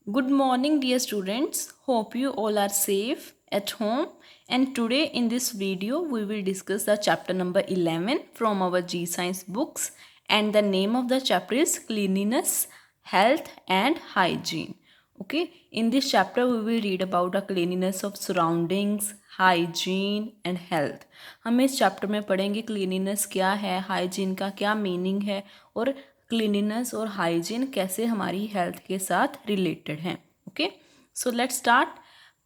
Good morning, dear students. Hope you all are safe at home. And today, in this video, we will discuss the chapter number 11 from our G Science books. And the name of the chapter is Cleanliness, Health, and Hygiene. Okay, in this chapter, we will read about the cleanliness of surroundings, hygiene, and health. हम इस chapter में पढ़ेंगे cleanliness क्या है, hygiene का क्या meaning है और क्लीनिनेस और हाइजीन कैसे हमारी हेल्थ के साथ रिलेटेड हैं. Okay, so let's start.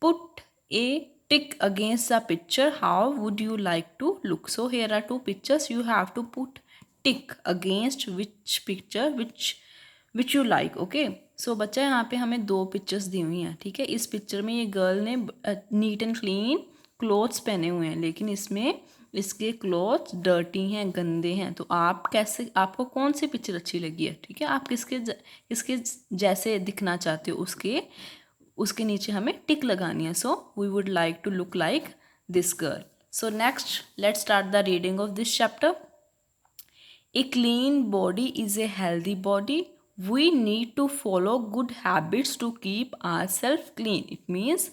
Put A tick against the picture. How would you like to look? So here are two pictures. You have to put tick against which picture which you like. Okay, so बच्चा यहाँ पे हमें दो pictures दी हुई हैं. ठीक है, इस पिक्चर में ये गर्ल ने नीट एंड क्लीन क्लोथ्स पहने हुए हैं, लेकिन इसमें इसके क्लोथ्स डर्टी हैं, गंदे हैं. तो आप कैसे, आपको कौन सी पिक्चर अच्छी लगी है? ठीक है, आप किसके जैसे दिखना चाहते हो उसके नीचे हमें टिक लगानी है. So we would like to look like this girl. So next let's start the reading of this chapter. A clean body is a healthy body. We need to follow good habits to keep ourselves clean. It means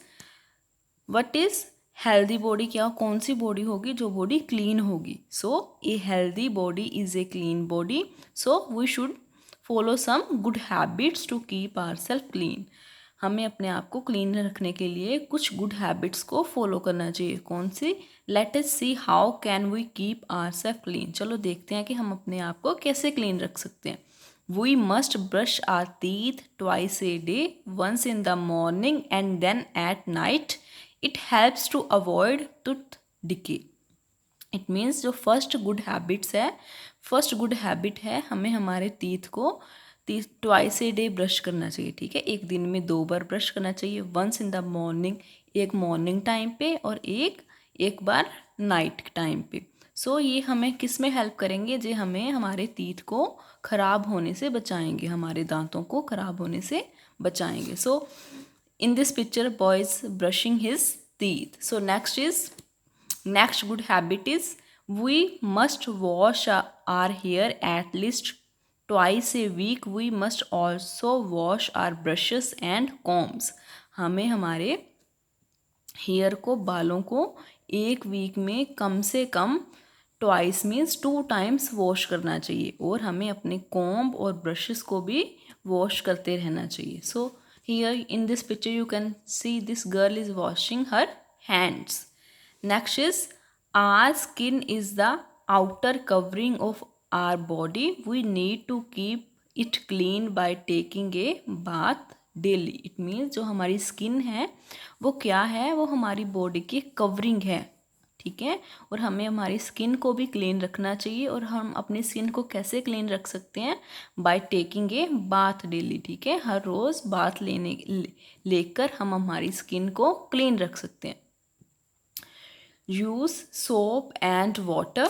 what is healthy body? क्या कौन सी body होगी जो body clean होगी? So a healthy body is a clean body. So we should follow some good habits to keep our self clean. हमें अपने आप को clean रखने के लिए कुछ गुड हैबिट्स को फॉलो करना चाहिए. कौन सी? Let us see how can we keep our self clean. चलो देखते हैं कि हम अपने आप को कैसे क्लीन रख सकते हैं. We must brush our teeth twice a day, once in the morning and then at night. It helps to avoid tooth decay. It means जो फर्स्ट गुड हैबिट है हमें हमारे टीथ को ट्वाइस ए डे ब्रश करना चाहिए. ठीक है, एक दिन में 2 बार ब्रश करना चाहिए. वंस इन द मॉर्निंग, एक मॉर्निंग टाइम पे और एक बार नाइट टाइम पे. सो ये हमें किस में हेल्प करेंगे? जो हमें हमारे टीथ को ख़राब होने से बचाएंगे, हमारे दांतों को ख़राब होने से बचाएंगे. सो in this picture, boy is brushing his teeth. So next good habit is we must wash our hair at least twice a week. We must also wash our brushes and combs. हमें हमारे hair को, बालों को एक week में कम से कम twice means 2 times wash करना चाहिए. और हमें अपने कॉम्ब और ब्रशेस को भी वॉश करते रहना चाहिए. सो here in this picture you can see this girl is washing her hands. Next is our skin is the outer covering of our body. We need to keep it clean by taking a bath daily. It means जो हमारी skin है वो क्या है? वो हमारी body की covering है. ठीक है, और हमें हमारी स्किन को भी क्लीन रखना चाहिए. और हम अपनी स्किन को कैसे क्लीन रख सकते हैं? By taking a bath daily. ठीक है, हर रोज़ बाथ लेकर हम हमारी स्किन को क्लीन रख सकते हैं. Use soap and water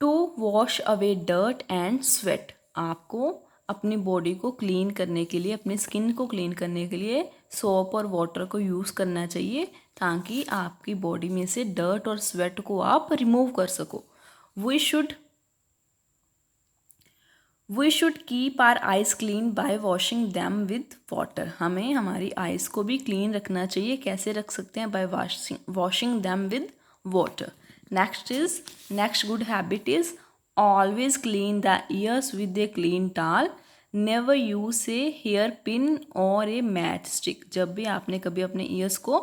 to wash away dirt and sweat. आपको अपनी बॉडी को क्लीन करने के लिए, अपनी स्किन को क्लीन करने के लिए सोप और वाटर को यूज़ करना चाहिए, ताकि आपकी बॉडी में से डर्ट और स्वेट को आप रिमूव कर सको. We should keep our eyes clean by washing them with water. हमें हमारी आइज़ को भी क्लीन रखना चाहिए. कैसे रख सकते हैं? Bye washing them with water. Next good habit is always clean the ears with a clean towel. Never use a hair pin or a matchstick. जब भी आपने कभी अपने ईयर्स को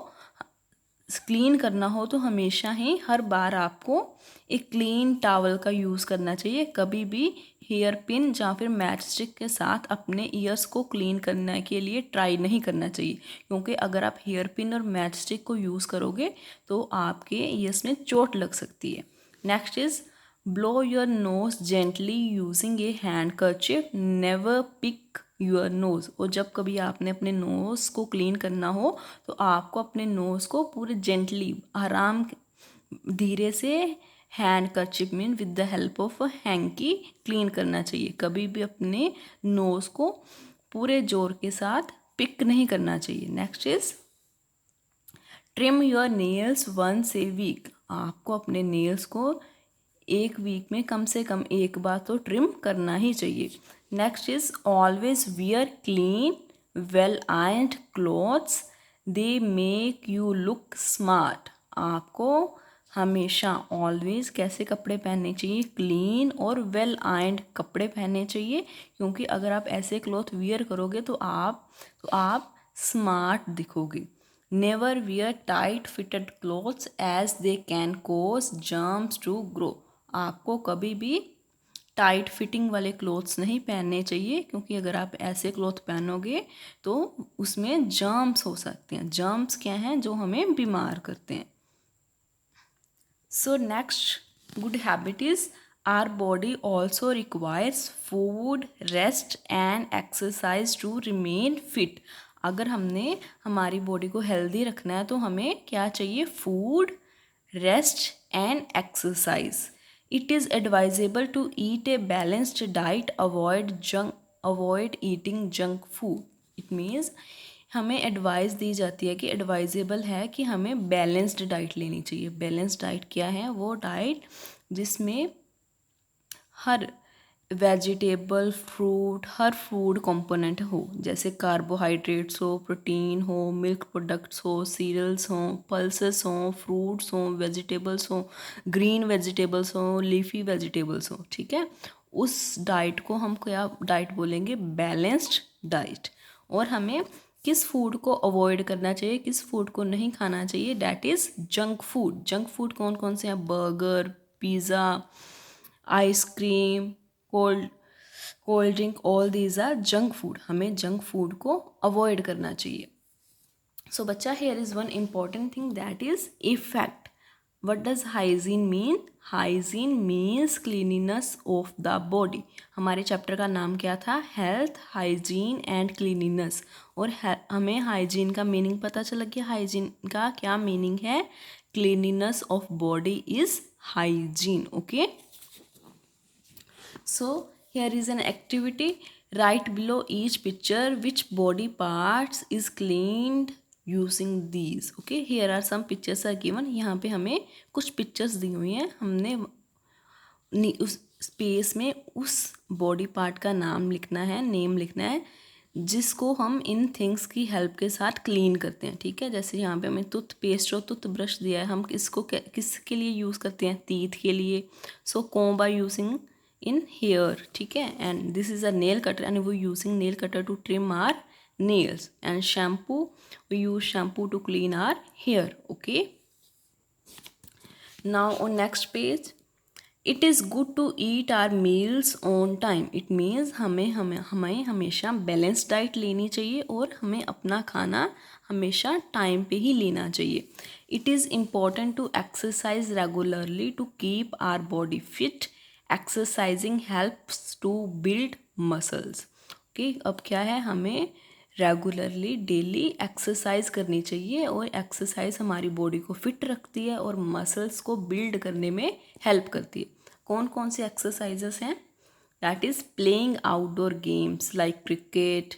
क्लीन करना हो तो हमेशा ही हर बार आपको एक क्लीन टावल का यूज़ करना चाहिए. कभी भी हेयर पिन या फिर मैच स्टिक के साथ अपने ईयर्स को क्लीन करने के लिए ट्राई नहीं करना चाहिए, क्योंकि अगर आप हेयर पिन और मैच स्टिक को यूज़ करोगे तो आपके ईयर्स में चोट लग सकती है. Next is blow your nose gently using a handkerchief. Never pick your nose. और जब कभी आपने अपने नोज़ को क्लीन करना हो तो आपको अपने नोज़ को पूरे जेंटली, आराम, धीरे से handkerchief mean with the help of hanky clean करना चाहिए. कभी भी अपने नोज़ को पूरे जोर के साथ पिक नहीं करना चाहिए. Next is trim your nails once a week. आपको अपने नेल्स को एक वीक में कम से कम एक बार तो ट्रिम करना ही चाहिए। Next is always wear clean well ironed clothes, they make you look smart. आपको हमेशा ऑलवेज कैसे कपड़े पहनने चाहिए, क्लीन और वेल आयरन्ड कपड़े पहनने चाहिए, क्योंकि अगर आप ऐसे क्लॉथ वियर करोगे तो आप स्मार्ट दिखोगे। Never wear tight fitted clothes as they can cause germs to grow. आपको कभी भी टाइट फिटिंग वाले क्लॉथ्स नहीं पहनने चाहिए, क्योंकि अगर आप ऐसे क्लॉथ पहनोगे तो उसमें जर्म्स हो सकते हैं। जर्म्स क्या हैं, जो हमें बीमार करते हैं। So next good habit is our body also requires food, rest and exercise to remain fit. अगर हमने हमारी बॉडी को हेल्दी रखना है तो हमें क्या चाहिए, food, rest and exercise. It is advisable to eat a balanced diet, avoid eating junk food. It means हमें एडवाइस दी जाती है कि एडवाइजेबल है कि हमें बैलेंस्ड डाइट लेनी चाहिए। बैलेंस्ड डाइट क्या है, वो डाइट जिसमें हर वेजिटेबल, फ्रूट, हर फूड कंपोनेंट हो, जैसे कार्बोहाइड्रेट्स हो, प्रोटीन हो, मिल्क प्रोडक्ट्स हो, सीरियल्स हो, पल्सेस हो, फ्रूट्स हो, वेजिटेबल्स हो, ग्रीन वेजिटेबल्स हो, लीफी वेजिटेबल्स हो। ठीक है, उस डाइट को हम क्या डाइट बोलेंगे, बैलेंस्ड डाइट। और हमें किस फूड को अवॉइड करना चाहिए, किस फूड को नहीं खाना चाहिए, that is junk food. Junk food कौन कौन से हैं, burger, pizza, ice cream, cold drink, all these are junk food. हमें जंक फूड को अवॉइड करना चाहिए। सो बच्चा, here is one important thing, that is effect. What does hygiene mean? Hygiene means cleanliness of the body. हमारे chapter का नाम क्या था, हेल्थ, हाइजीन एंड क्लीनिनेस। और हमें हाइजीन का मीनिंग पता चला कि हाइजीन का क्या मीनिंग है, cleanliness of body is hygiene. Okay, so here is an activity, write below each picture which body parts is cleaned using these. okay, here are some pictures are given. यहाँ पे हमें कुछ pictures दी हुई हैं, हमने उस space में उस बॉडी पार्ट का नाम लिखना है, नेम लिखना है, जिसको हम इन थिंग्स की हेल्प के साथ क्लीन करते हैं। ठीक है, जैसे यहाँ पे हमें टूथपेस्ट और टूथब्रश दिया है, हम इसको किसके लिए यूज़ करते हैं, टीथ के लिए। So comb are using in hair. ठीक है, and this is a nail cutter and we using nail cutter to trim our nails, and shampoo, we use shampoo to clean our hair. okay, now on next page, it is good to eat our meals on time. It means हमें हमेशा balance diet लेनी चाहिए और हमें अपना खाना हमेशा time पे ही लेना चाहिए। It is important to exercise regularly to keep our body fit. Exercising helps to build muscles. Okay, अब क्या है, हमें रेगुलरली डेली एक्सरसाइज करनी चाहिए और एक्सरसाइज हमारी बॉडी को फिट रखती है और मसल्स को बिल्ड करने में हेल्प करती है। कौन कौन सी एक्सरसाइजेस हैं, that is playing outdoor games like cricket,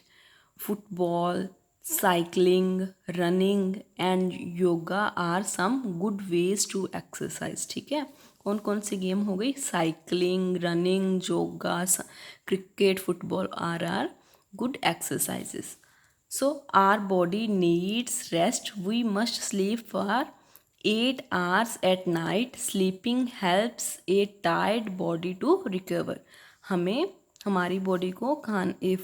football, cycling, running and yoga are some good ways to exercise. ठीक है, कौन कौन सी गेम हो गई, cycling, running, yoga, cricket, football are good exercises. So our body needs rest. We must sleep for 8 hours at night. Sleeping helps a tired body to recover. हमें हमारी body को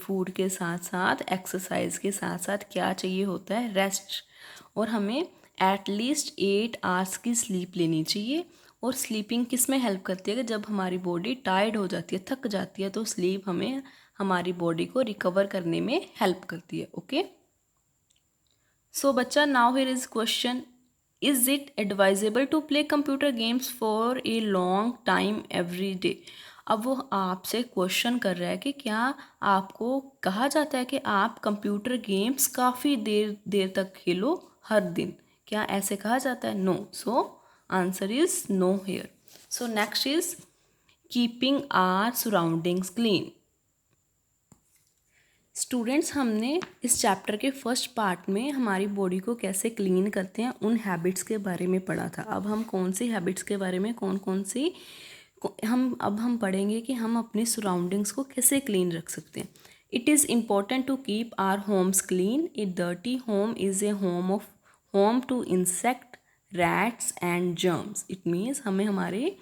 फूड के साथ साथ एक्सरसाइज के साथ साथ क्या चाहिए होता है, रेस्ट। और हमें एटलीस्ट 8 आवर्स की स्लीप लेनी चाहिए। और स्लीपिंग किस में हेल्प करती है कि जब हमारी बॉडी टायर्ड हो जाती है, थक जाती है, तो स्लीप हमें हमारी बॉडी को रिकवर करने में हेल्प करती है। ओके, सो बच्चा, now here is question, is it advisable to play computer games for a long time every day? अब वो आपसे क्वेश्चन कर रहा है कि क्या आपको कहा जाता है कि आप कंप्यूटर गेम्स काफ़ी देर देर तक खेलो हर दिन, क्या ऐसे कहा जाता है? No. So answer is no here. So next is keeping our surroundings clean. Students, हमने इस चैप्टर के फर्स्ट पार्ट में हमारी बॉडी को कैसे क्लीन करते हैं उन हैबिट्स के बारे में पढ़ा था। अब हम कौन सी हैबिट्स के बारे में, कौन कौन सी हम पढ़ेंगे कि हम अपनी सराउंडिंग्स को कैसे क्लीन रख सकते हैं. It is important to keep our homes clean. A dirty home is a home to insect, rats and germs. It means हमें हमारे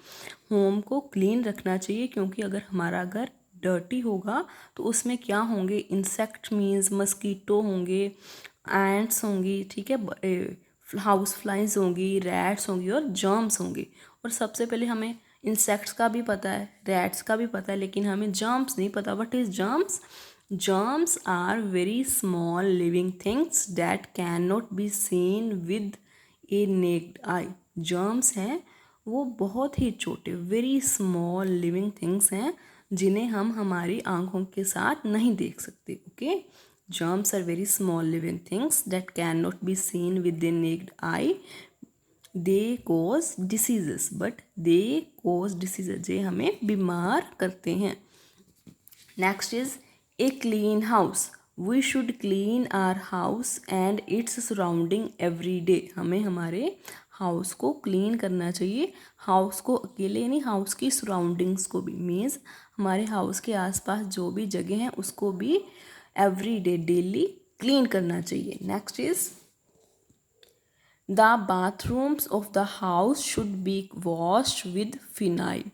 होम को क्लीन रखना चाहिए, क्योंकि अगर हमारा घर डर्टी होगा तो उसमें क्या होंगे, इंसेक्ट मीन्स मस्कीटो होंगे, एंट्स होंगी, ठीक है, हाउस फ्लाइज होंगी, रैट्स होंगी और जर्म्स होंगे. और सबसे पहले हमें इंसेक्ट्स का भी पता है, रैट्स का भी पता है, लेकिन हमें जर्म्स नहीं पता. What is germs? Germs are very small living things that can not be seen with a naked eye. Germs हैं वो बहुत ही छोटे, वेरी स्मॉल लिविंग थिंग्स हैं जिन्हें हम हमारी आंखों के साथ नहीं देख सकते. Okay, germs are very small living things that cannot be seen with the naked eye. They cause diseases, but they cause diseases, ये हमें बीमार करते हैं. Next is a clean house. We should clean our house and its surrounding every day. हमें हमारे house को clean करना चाहिए. हाउस को अकेले नहीं, हाउस की सराउंडिंग्स को भी, मीन्स हमारे हाउस के आसपास जो भी जगह हैं उसको भी एवरी डे डेली क्लीन करना चाहिए. Next is the bathrooms of the house should B washed with phenyl.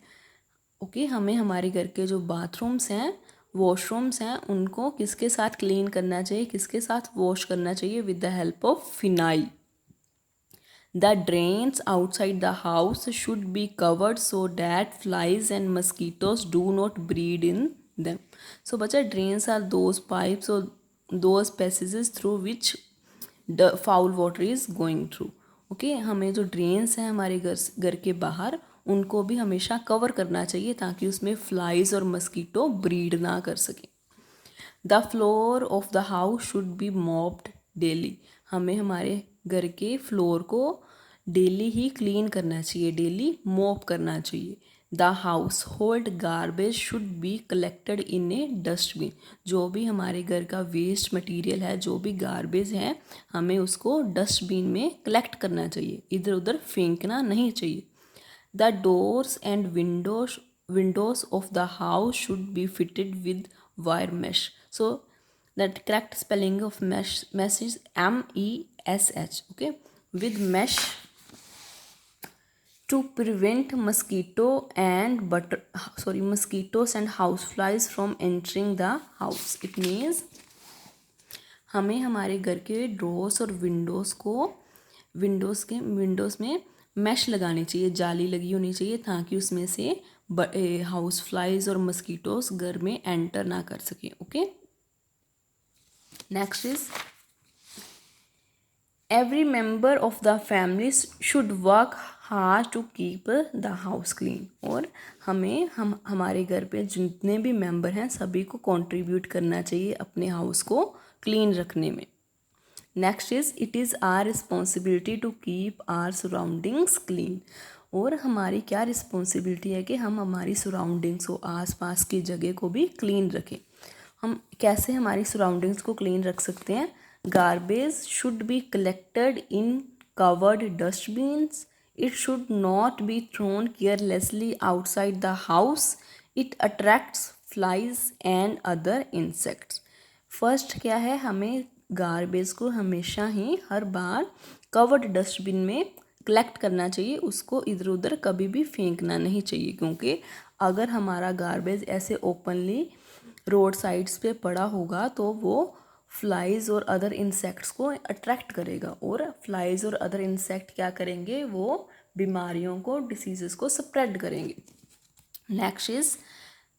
Okay, हमें हमारे घर के जो बाथरूम्स हैं, वॉशरूम्स हैं, उनको किसके साथ क्लीन करना चाहिए, किसके साथ वॉश करना चाहिए? With the help of phenyl. The drains outside the house should be covered so that flies and mosquitoes do not breed in them. So बच्चा, drains are those pipes or those passages through which the foul water is going through. Okay, हमें जो drains हैं हमारे घर के बाहर, उनको भी हमेशा कवर करना चाहिए ताकि उसमें फ्लाइज और मस्कीटो ब्रीड ना कर सकें. The floor of the house should be mopped daily. हमें हमारे घर के फ्लोर को डेली ही क्लीन करना चाहिए, डेली मॉप करना चाहिए. The house hold garbage should be collected in A dustbin. जो भी हमारे घर का वेस्ट मटेरियल है, जो भी गार्बेज है, हमें उसको डस्टबिन में कलेक्ट करना चाहिए, इधर उधर फेंकना नहीं चाहिए. The doors and windows of the house should be fitted with wire mesh. So that correct spelling of mesh is MESH. Okay, with mesh to prevent mosquitoes and houseflies from entering the house. It means हमें हमारे घर के doors और Windows में mash लगानी चाहिए, जाली लगी होनी चाहिए, ताकि उसमें से हाउस फ्लाइज और मस्कीटोस घर में एंटर ना कर सकें. Okay, next is every member of the family should work hard to keep the house clean. और हमें हमारे घर पे जितने भी मेंबर हैं सभी को कंट्रीब्यूट करना चाहिए अपने हाउस को क्लीन रखने में. Next is it is our responsibility to keep our surroundings clean. और हमारी क्या रिस्पॉन्सिबिलिटी है कि हम हमारी सराउंडिंग्स को, आसपास की जगह को भी क्लीन रखें. हम कैसे हमारी सराउंडिंग्स को क्लीन रख सकते हैं? Garbage should be collected in covered dustbins. It should not be thrown carelessly outside the house. It attracts flies and other insects. First क्या है, हमें गार्बेज को हमेशा ही हर बार कवर्ड डस्टबिन में कलेक्ट करना चाहिए, उसको इधर उधर कभी भी फेंकना नहीं चाहिए, क्योंकि अगर हमारा गार्बेज ऐसे ओपनली रोड साइड्स पे पड़ा होगा तो वो फ्लाइज और अदर इंसेक्ट्स को अट्रैक्ट करेगा, और फ्लाइज और अदर इंसेक्ट क्या करेंगे, वो बीमारियों को, डिसीजेस को स्प्रेड करेंगे. Next is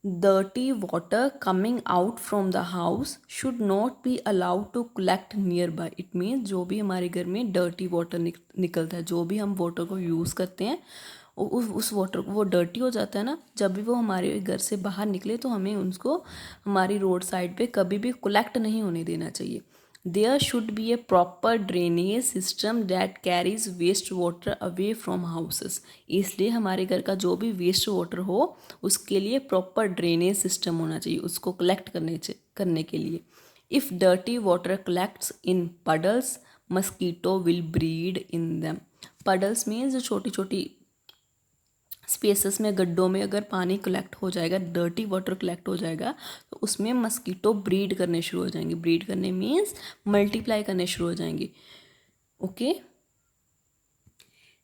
dirty water coming out from the house should not be allowed to collect nearby. It means जो भी हमारे घर में dirty water निकलता है, जो भी हम वाटर को यूज़ करते हैं, उस वाटर को, वो डर्टी हो जाता है ना, जब भी वो हमारे घर से बाहर निकले तो हमें उसको हमारी रोड साइड पे कभी भी कलेक्ट नहीं होने देना चाहिए. There should be a proper drainage system that carries waste water away from houses. इसलिए हमारे घर का जो भी वेस्ट वाटर हो उसके लिए प्रॉपर ड्रेनेज सिस्टम होना चाहिए, उसको कलेक्ट करने के लिए. If dirty water collects in puddles, mosquito will breed in them. Puddles means जो छोटी छोटी स्पेसेस में, गड्ढों में अगर पानी कलेक्ट हो जाएगा, डर्टी वाटर कलेक्ट हो जाएगा, तो उसमें मस्कीटो ब्रीड करने शुरू हो जाएंगे। ब्रीड करने मीन्स मल्टीप्लाई करने शुरू हो जाएंगे। Okay.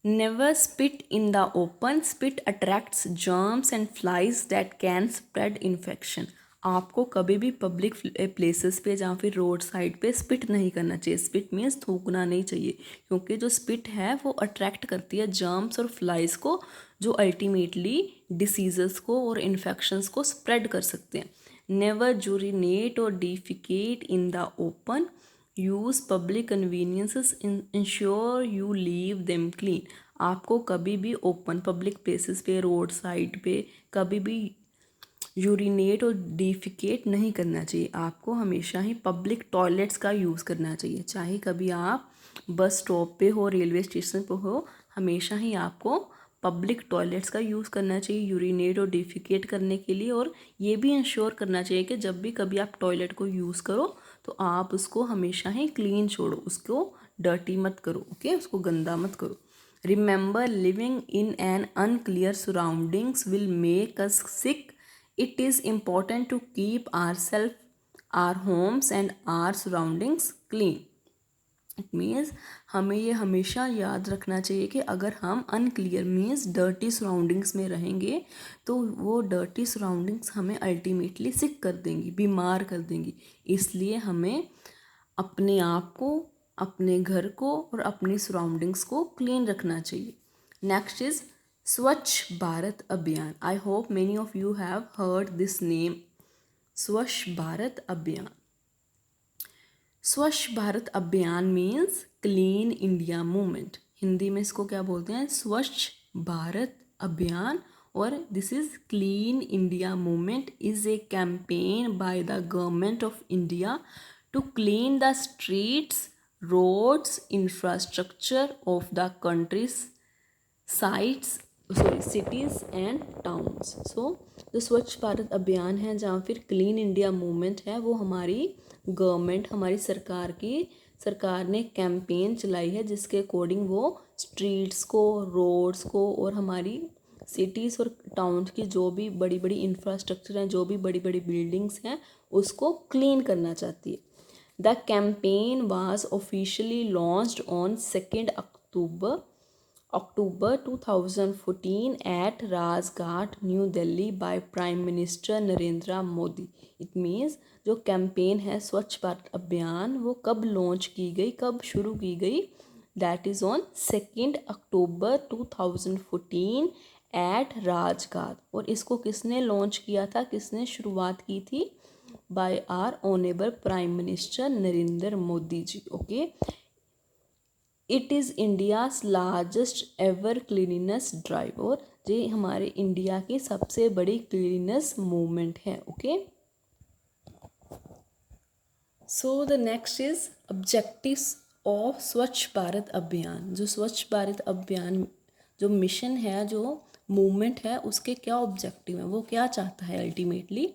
Never spit in the open, spit attracts germs and flies that can spread infection. आपको कभी भी पब्लिक प्लेसेस पे या फिर रोड साइड पे स्पिट नहीं करना चाहिए। स्पिट मीन्स थूकना नहीं चाहिए, क्योंकि जो स्पिट है वो अट्रैक्ट करती है जर्म्स और फ्लाइज को, जो अल्टीमेटली डिसीजेस को और इन्फेक्शंस को स्प्रेड कर सकते हैं। नेवर यूरिनेट और defecate in the open, use public conveniences, ensure you leave them clean. आपको कभी भी ओपन पब्लिक प्लेसेस पे, रोड साइड पे कभी भी यूरिनेट और डिफिकेट नहीं करना चाहिए। आपको हमेशा ही पब्लिक टॉयलेट्स का यूज़ करना चाहिए। चाहे कभी आप बस स्टॉप पे हो, रेलवे स्टेशन पे हो, हमेशा ही आपको पब्लिक टॉयलेट्स का यूज़ करना चाहिए यूरिनेट और डिफिकेट करने के लिए। और ये भी इंश्योर करना चाहिए कि जब भी कभी आप टॉयलेट को यूज़ करो तो आप उसको हमेशा ही क्लीन छोड़ो, उसको डर्टी मत करो। ओके, उसको गंदा मत करो। Remember, living in an unclear surroundings will make us sick. It is important to keep ourselves, our homes and our surroundings clean. It means हमें ये हमेशा याद रखना चाहिए कि अगर हम अनक्लियर मीन्स डर्टी सराउंडिंग्स में रहेंगे तो वो डर्टी सराउंडिंग्स हमें अल्टीमेटली सिक कर देंगी, बीमार कर देंगी। इसलिए हमें अपने आप को, अपने घर को और अपनी सराउंडिंग्स को क्लीन रखना चाहिए। Next is Swachh Bharat Abhiyan. I hope many of you have heard this name, Swachh Bharat Abhiyan. Swachh Bharat Abhiyan means clean India movement. Hindi में इसको क्या बोलते हैं? स्वच्छ भारत अभियान। और this is clean India movement is a campaign by the government of India to clean the streets, roads, infrastructure of the country's sites, cities and towns. So जो स्वच्छ भारत अभियान है, जहाँ फिर क्लीन इंडिया मूवमेंट है, वो हमारी गवर्नमेंट, हमारी सरकार ने कैंपेन चलाई है, जिसके अकॉर्डिंग वो स्ट्रीट्स को, रोड्स को और हमारी सिटीज़ और टाउन्स की जो भी बड़ी बड़ी इंफ्रास्ट्रक्चर हैं, जो भी बड़ी बड़ी बिल्डिंग्स हैं, उसको क्लीन करना चाहती है। The campaign was officially launched on 2 October 2014 at Rajghat, New Delhi by Prime Minister Narendra Modi. It means जो कैंपेन है स्वच्छ भारत अभियान, वो कब लॉन्च की गई, कब शुरू की गई? That is on 2 October 2014 at Rajghat. और इसको किसने लॉन्च किया था, किसने शुरुआत की थी? By our honourable prime minister Narendra Modi ji. Okay. It is India's largest ever cleanliness drive. और ये हमारे इंडिया की सबसे बड़ी क्लीनिनेस मूवमेंट है। Okay. So the next is objectives of Swachh Bharat अभियान। जो स्वच्छ भारत अभियान जो मिशन है, जो मूवमेंट है, उसके क्या ऑब्जेक्टिव है, वो क्या चाहता है ultimately?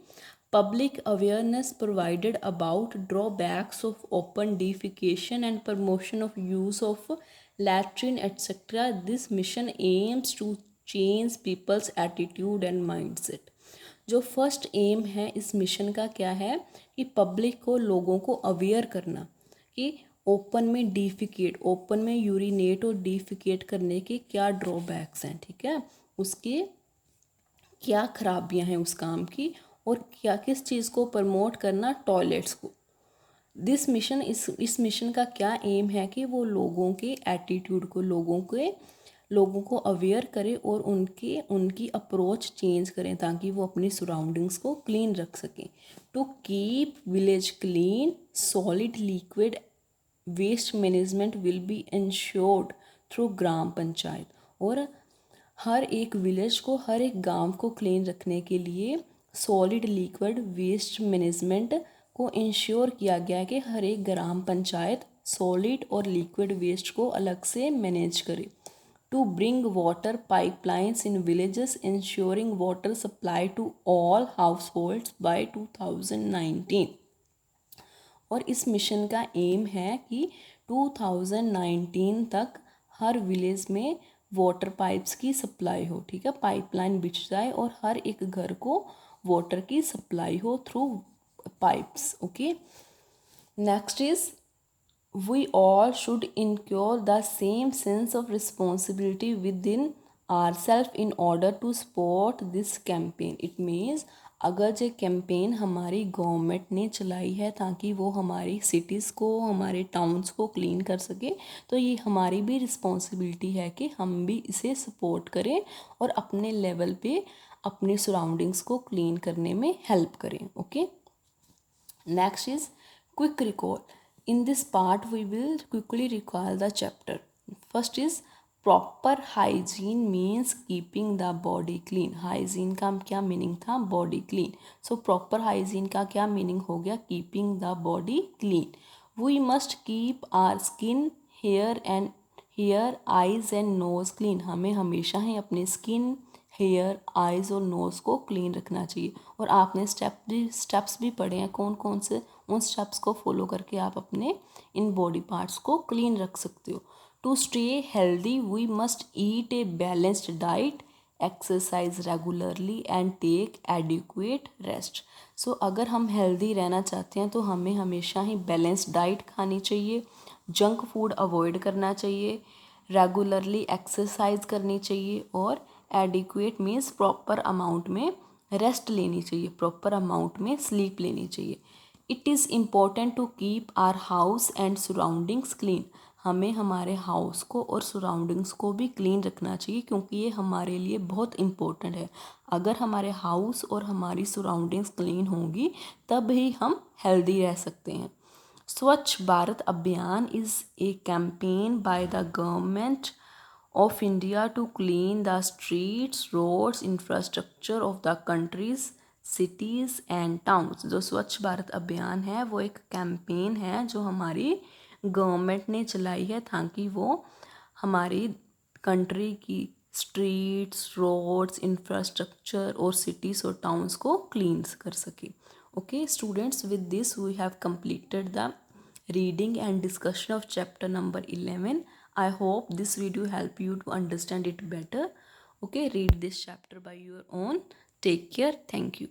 Public awareness provided about drawbacks of open defecation and promotion of use of latrine etc. This mission aims to change people's attitude and mindset. जो फर्स्ट एम है इस मिशन का क्या है कि पब्लिक को, लोगों को अवेयर करना कि ओपन में डिफिकेट, ओपन में यूरिनेट और डिफिकेट करने के क्या ड्रॉबैक्स हैं, ठीक है, उसके क्या खराबियां हैं उस काम की, और क्या किस चीज़ को प्रमोट करना? टॉयलेट्स को। दिस मिशन, इस मिशन का क्या एम है कि वो लोगों के एटीट्यूड को, लोगों को अवेयर करें और उनकी अप्रोच चेंज करें, ताकि वो अपनी सराउंडिंग्स को क्लीन रख सकें। To keep village clean, solid liquid waste management will be ensured through gram panchayat. और हर एक विलेज को, हर एक गांव को क्लीन रखने के लिए सॉलिड लिक्विड वेस्ट मैनेजमेंट को इंश्योर किया गया है कि हर एक ग्राम पंचायत सॉलिड और लिक्विड वेस्ट को अलग से मैनेज करे। To bring water pipelines in villages, ensuring water supply to all households by 2019। और इस मिशन का एम है कि 2019 तक हर विलेज में वाटर पाइप्स की सप्लाई हो, ठीक है, पाइपलाइन बिछ जाए और हर एक घर को वाटर की सप्लाई हो through pipes. Okay, next is we all should incur the same sense of responsibility within ourselves in order to support this campaign. It means अगर जो कैंपेन हमारी गवर्नमेंट ने चलाई है ताकि वो हमारी सिटीज़ को, हमारे टाउन्स को क्लीन कर सके, तो ये हमारी भी रिस्पॉन्सिबिलिटी है कि हम भी इसे सपोर्ट करें और अपने लेवल पे अपने सराउंडिंग्स को क्लीन करने में हेल्प करें. Okay, next is quick recall. In this part, we will quickly recall the chapter. First is proper hygiene means keeping the body clean. Hygiene का क्या मीनिंग था? Body clean. So proper hygiene का क्या meaning हो गया? Keeping the body clean. We must keep our skin, hair, eyes and nose clean. हमें हमेशा ही अपनी स्किन, हेयर, आइज़ और नोज़ को क्लीन रखना चाहिए. और आपने स्टेप्स भी पढ़े हैं कौन कौन से, उन स्टेप्स को फॉलो करके आप अपने इन बॉडी पार्ट्स को क्लीन रख सकते हो. To stay healthy we must eat a balanced diet, exercise regularly and take adequate rest. So अगर हम हेल्दी रहना चाहते हैं तो हमें हमेशा ही बैलेंस्ड डाइट खानी चाहिए, जंक फूड अवॉइड करना चाहिए, रेगुलरली एक्सरसाइज करनी चाहिए और एडिक्वेट मीन्स प्रॉपर अमाउंट में रेस्ट लेनी चाहिए, प्रॉपर अमाउंट में स्लीप लेनी चाहिए. It is important to keep our house and surroundings clean. हमें हमारे हाउस को और सराउंडिंग्स को भी क्लीन रखना चाहिए क्योंकि ये हमारे लिए बहुत इम्पोर्टेंट है. अगर हमारे हाउस और हमारी सराउंडिंग्स क्लीन होंगी तब ही हम हेल्दी रह सकते हैं. स्वच्छ भारत अभियान is a campaign by the government of India to clean the streets, roads, infrastructure of the countries, cities and towns. जो स्वच्छ भारत अभियान है वो एक कैंपेन है जो हमारी गवर्नमेंट ने चलाई है ताकि वो हमारी कंट्री की स्ट्रीट्स, रोड्स, इंफ्रास्ट्रक्चर और सिटीज़ और टाउन्स को क्लीन कर सके. Okay students, with this we have completed the reading and discussion of chapter number 11. I hope this video help you to understand it better. Okay, read this chapter by your own. Take care. Thank you.